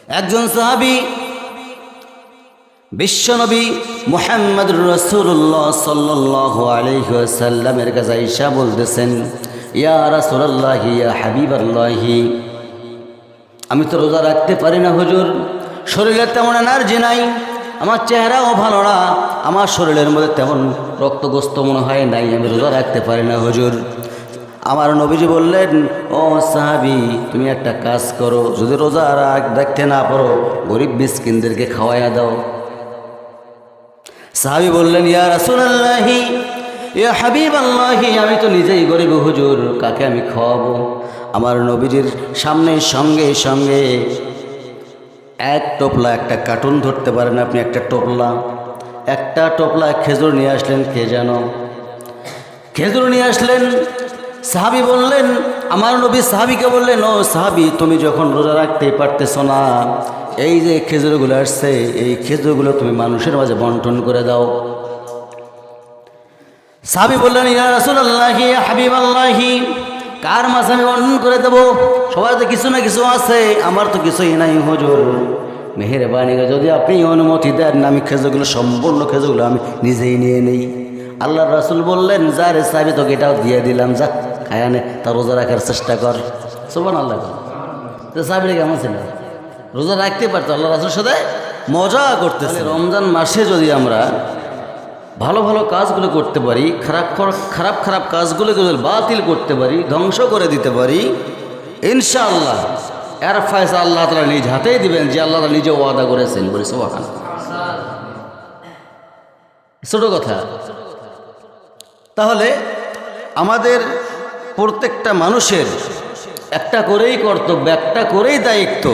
একজন সাহাবী বিশ্বনবী মুহাম্মদুর রাসূলুল্লাহ সাল্লাল্লাহু আলাইহি ওয়াসাল্লামের কাছে আয়েশা বলতেছেন, ইয়া রাসূলুল্লাহ ইয়া হাবিবাল্লাহ, আমি তো রোজা রাখতে পারি না হুজুর, শরীরে তেমন এনার্জি নাই, আমার চেহারাও ভালো না, আমার শরীরের মধ্যে তেমন রক্তগ্রস্ত মনে হয় নাই, আমি রোজা রাখতে পারি না হুজুর। আমার নবীজি বললেন, ও সাহাবী, তুমি একটা কাজ করো, যদি রোজা রাখতে না পারো গরিব মিসকিনদেরকে খাওয়াইয়া দাও। সাহাবী বললেন, ইয়া রাসূলুল্লাহ ইয়া হাবিবাল্লাহ, আমি তো নিজেই গরিব হুজুর, কাকে আমি খাওয়াবো? আমার নবীজির সামনে সঙ্গে সঙ্গে এক টোপলা, একটা কার্টুন ধরতে পারেন আপনি, একটা টোপলা খেজুর নিয়ে আসলেন। কে যেন খেজুর নিয়ে আসলেন। সাহাবী বললেন, আমার নবী সাহাবীকে বললেন, ও সাহাবী, তুমি যখন রোজা রাখতে পারতেছ না, এই যে খেজুরগুলো আসছে, এই খেজুরগুলো তুমি মানুষের মাঝে বন্টন করে দাও। সাহাবী বললেন, ইয়া রাসূলুল্লাহ ইয়া হাবিবাল্লাহ, কার মাঝে আমি বন্টন করে দেবো? সবার তো কিছু না কিছু আছে, আমার তো কিছুই নাই হুজুর, মেহেরবানি করে যদি আপনি অনুমতি দেন, আমি সম্পূর্ণ খেজুরগুলো আমি নিজেই নিয়ে নেই। আল্লাহর রাসূল বললেন, যা রে সাহাবী, তোকে এটাও দিয়ে দিলাম, যা খায়া নে, তা রোজা রাখার চেষ্টা কর। সুবহানাল্লাহ। তো সাহাবীরা কেমন ছিল? রোজা রাখতে পারতো, আল্লাহ রাসূলের সাথে মজা করতেছে। রমজান মাসে যদি আমরা ভালো ভালো কাজগুলো করতে পারি, খারাপ কাজগুলোকে যদি বাতিল করতে পারি, ধ্বংস করে দিতে পারি, ইনশাআল্লাহ এর ফয়সালা আল্লাহ তাআলা নিজ হাতেই দিবেন, যে আল্লাহ তাআলা নিজে ওয়াদা করেছেন। বলি সুবহানাল্লাহ। ছোট কথা। তাহলে আমাদের প্রত্যেকটা মানুষের একটা করেই কর্তব্য, একটা করেই দায়িত্ব।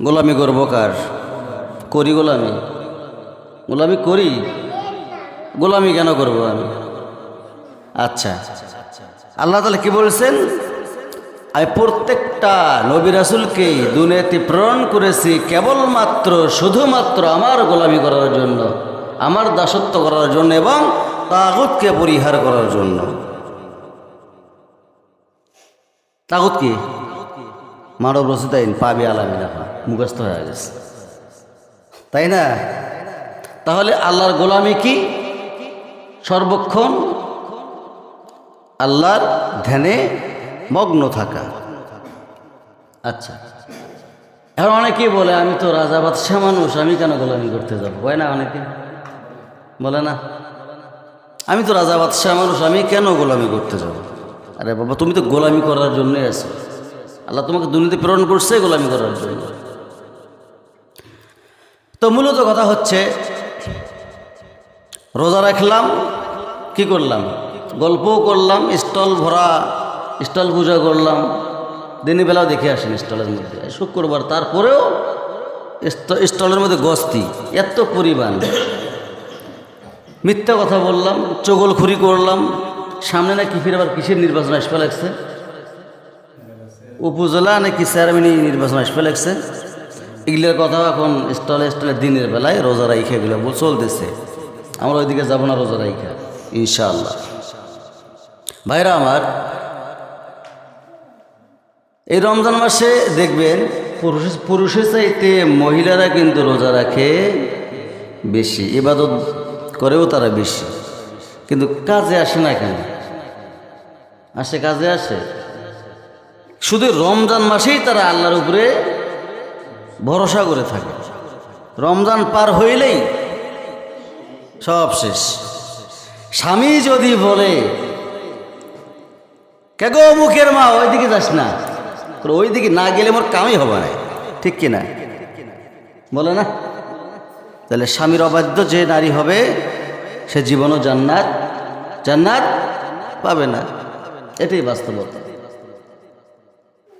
গোলামি করবো কার? করি গোলামি করি, গোলামি কেন করবো আমি? আচ্ছা, আল্লাহ তাআলা কি বলছেন? আমি প্রত্যেকটা নবী রাসূলকে দুনিয়াতে প্রেরণ করেছি কেবলমাত্র শুধুমাত্র আমার গোলামি করার জন্য, আমার দাসত্ব করার জন্য এবং তাগুতকে পরিহার করার জন্য। তাগুত কি? মানব রচিত আইন, পাবি আলামিন, এখন মুখস্থ হয়ে গেছে, তাই না? তাহলে আল্লাহর গোলামি কি? সর্বক্ষণ আল্লাহর ধ্যানে মগ্ন থাকা। আচ্ছা, এখন অনেকেই বলে, আমি তো রাজা বাদশাহ মানুষ, আমি কেন গোলামি করতে যাবো? হয় না? অনেকে বলে না, আমি তো রাজা বাদশাহ মানুষ, আমি কেন গোলামি করতে যাব? আরে বাবা, তুমি তো গোলামি করার জন্যই আছো। আল্লাহ তোমাকে দুনিয়াতে প্রেরণ করছে গোলামি করার জন্য। তো মূলত কথা হচ্ছে, রোজা রাখলাম, কি করলাম? গল্পও করলাম, স্টল পূজা করলাম, দিনের বেলাও দেখে আসেন স্টলের মধ্যে শুক্রবার, তারপরেও স্টলের মধ্যে গস্তি এত পরিমাণ। মিথ্যা কথা বললাম, চগলখুরি করলাম। সামনে নাকি ফিরে আবার কিসের নির্বাচন আসবে লাগছে? উপজেলা নাকি চেয়ারম্যানই নির্বাচন আসবে লাগছে। এগুলোর কথা এখন স্টলে দিনের বেলায় রোজা রাইখা এগুলো চলতেছে। আমরা ওইদিকে যাবো না রোজা রাইখা, ইনশাআল্লাহ। ভাইরা আমার, এই রমজান মাসে দেখবেন পুরুষের চাইতে মহিলারা কিন্তু রোজা রাখে বেশি, ইবাদত করেও তারা বেশি, কিন্তু কাজে আসে না। কেন আসে? কাজে আসে শুধু রমজান মাসেই তারা আল্লাহর উপরে ভরসা করে থাকে। রমজান পার হইলেই সব শেষ। স্বামী যদি বলে, কে গো মুখের মা, ওইদিকে যাস না, ওইদিকে না গেলে মোর কামই হবে না, ঠিক কিনা? বলে না? তাহলে স্বামীর অবাধ্য যে নারী হবে, সে জীবনও জান্নাত পাবে না। এটাই বাস্তবতা।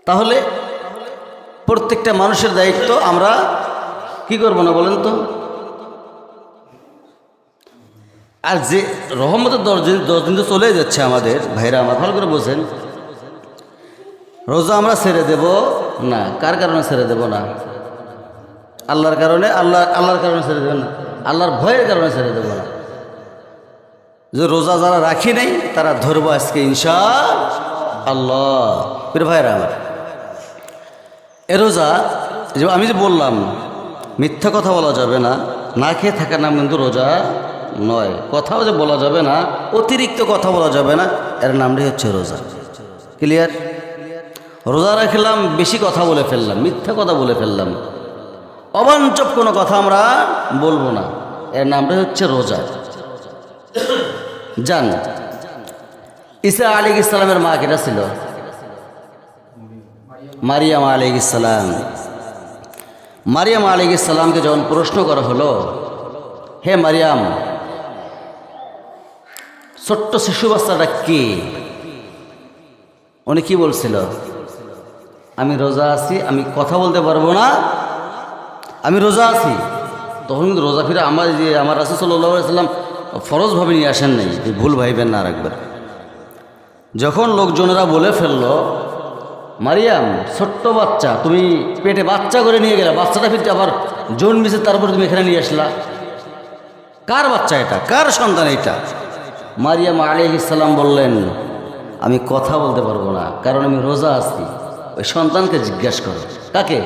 তাহলে প্রত্যেকটা মানুষের দায়িত্ব, আমরা কি করবো না বলেন তো? আর যে রহমতের 10 দিন তো চলে যাচ্ছে আমাদের, ভাইরা আমার ভালো করে বোঝেন। রোজা আমরা ছেড়ে দেব না। কার কারণে ছেড়ে দেব না? আল্লাহর কারণে। আল্লাহর কারণে ছেড়ে দেব না, আল্লাহর ভয়ের কারণে ছেড়ে দেব না। যে রোজা যারা রাখি নাই তারা ধরবো আজকে ইনশাআল্লাহ। ভাইরা আমার, এ রোজা যে আমি যে বললাম মিথ্যা কথা বলা যাবে না, না খেয়ে থাকার নাম কিন্তু রোজা নয়। কথাও যে বলা যাবে না, অতিরিক্ত কথা বলা যাবে না, এর নামটাই হচ্ছে রোজা। ক্লিয়ার? রোজা রাখলাম, বেশি কথা বলে ফেললাম, মিথ্যা কথা বলে ফেললাম, অবাঞ্ছব কোনো কথা আমরা বলবো না, এর নামটাই হচ্ছে রোজা। জান ঈসা আলাইহিস সালামের মা কেটা ছিল? মারিয়াম আলাইহিস সালাম। মারিয়াম আলাইহিস সালামকে যখন প্রশ্ন করা হলো, হে মারিয়াম, ছোট্ট শিশু বাচ্চাটা কে? উনি কি বলছিল? আমি রোজা আছি, আমি কথা বলতে পারবো না, আমি রোজা আছি। তখন কিন্তু রোজা ফিরে আমার রাসূল সাল্লাল্লাহু আলাইহি ওয়াসাল্লাম ফরজভাবে নিয়ে আসেন নাই, ভুল ভাইবেন না রাখবেন। যখন লোকজনেরা বলে ফেললো, মারিয়াম ছোট্ট বাচ্চা, তুমি পেটে বাচ্চা করে নিয়ে গেলে, বাচ্চাটা ফিরতে আবার জন্মেছে, তারপরে তুমি এখানে নিয়ে আসলা, কার বাচ্চা এটা, কার সন্তান এটা? মারিয়াম আলাইহিস সালাম বললেন, আমি কথা বলতে পারবো না, কারণ আমি রোজা আছি। ওই সন্তানকে জিজ্ঞেস করো। কাকে?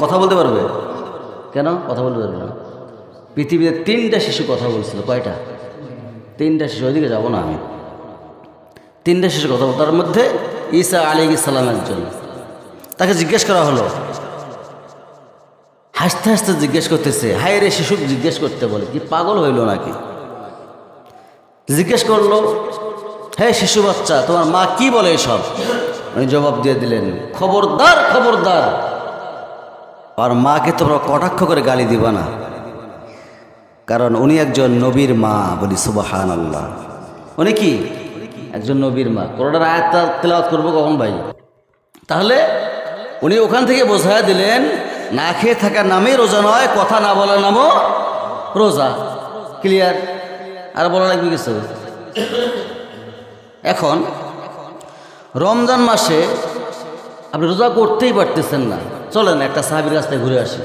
কথা বলতে পারবে? কেন কথা বলতে পারবে না? পৃথিবীতে 3টা শিশু কথা বলছিল। কয়টা? 3টা শিশু। ওইদিকে যাবো না আমি। 3টা শিশু কথা বল, তার মধ্যে ঈসা আলাইহিস সালাম একজন। তাকে জিজ্ঞেস করা হলো, হাসতে হাসতে জিজ্ঞেস করতেছে, হায় রে, শিশু জিজ্ঞেস করতে বলে কি পাগল হইল নাকি? জিজ্ঞেস করলো, হে শিশু বাচ্চা, তোমার মা কি বলে এসব? উনি জবাব দিয়ে দিলেন, খবরদার খবরদার, আর মাকে তোমরা কটাক্ষ করে গালি দিবা না, কারণ উনি একজন নবীর মা। বলি সুবহানাল্লাহ। উনি কি? একজন নবীর মা। কোরআনের আয়াত তেলাওয়াত করবো কখন ভাই? তাহলে উনি ওখান থেকে বোঝায় দিলেন, না খেয়ে থাকার নামই রোজা নয়, কথা না বলার নামও রোজা। ক্লিয়ার? আর বলা লাগবে কিছু? এখন রমজান মাসে আপনি রোজা করতেই পারতেছেন না, চলেন একটা সাহাবীর কাছ থেকে ঘুরে আসি।